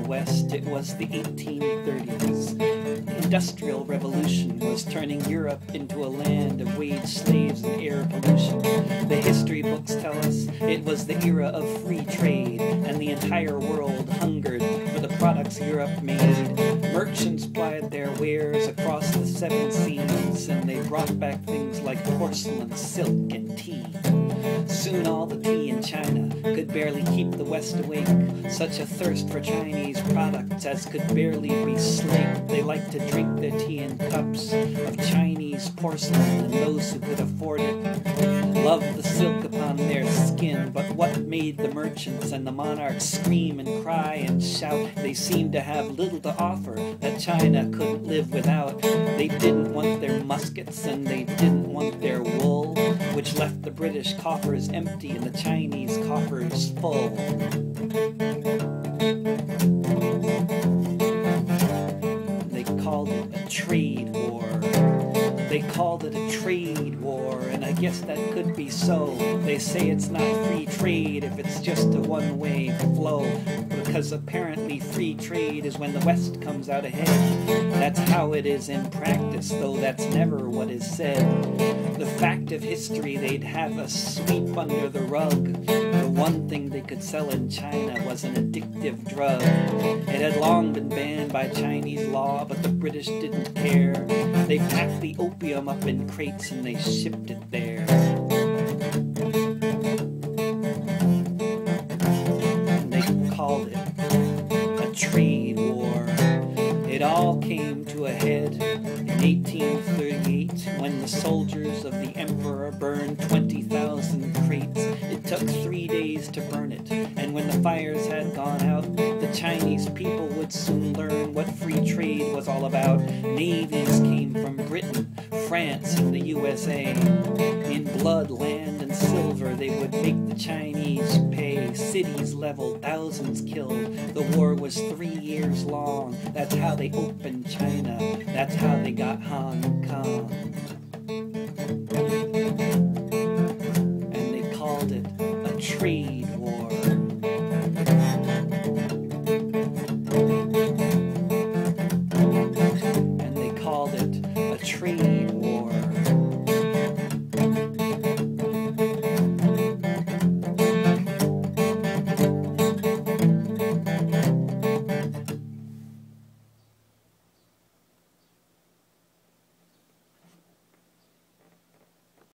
the West, it was the 1830s. The Industrial Revolution was turning Europe into a land of wage slaves and air pollution. The history books tell us it was the era of free trade, and the entire world hungered for the products Europe made. Merchants plied their wares across the seven seas, and they brought back things like porcelain, silk, and tea. Soon all the tea in China could barely keep the West awake. Such a thirst for Chinese products as could barely be slaked. They liked to drink their tea in cups of Chinese porcelain, and those who could afford it loved the silk upon their skin. But what made the merchants and the monarchs scream and cry and shout? They seemed to have little to offer that China couldn't live without. They didn't want their muskets, and they didn't want their wool, which left the British coffers empty and the Chinese coffers full. They called it a trade war. They called it a trade war, and I guess that could be so. They say it's not free trade if it's just a one-way flow, because apparently free trade is when the West comes out ahead. That's how it is in practice, though that's never what is said. The fact of history they'd have us sweep under the rug. The one thing they could sell in China was an addictive drug. It had long been banned by Chinese law, but the British didn't care. They packed the opium up in crates and they shipped it there. And they called it a trade war. It all came to a head in 1838 when the soldiers of the emperor burned 20,000 crates. It took 3 days to burn it, and when the fires had gone out, the Chinese people would soon learn what free trade was all about. Navies came from Britain, France, and the USA. In blood, land, and silver, they would make the Chinese pay. Cities leveled, thousands killed. The war was 3 years long. That's how they opened China. That's how they got Hong Kong. And they called it a trade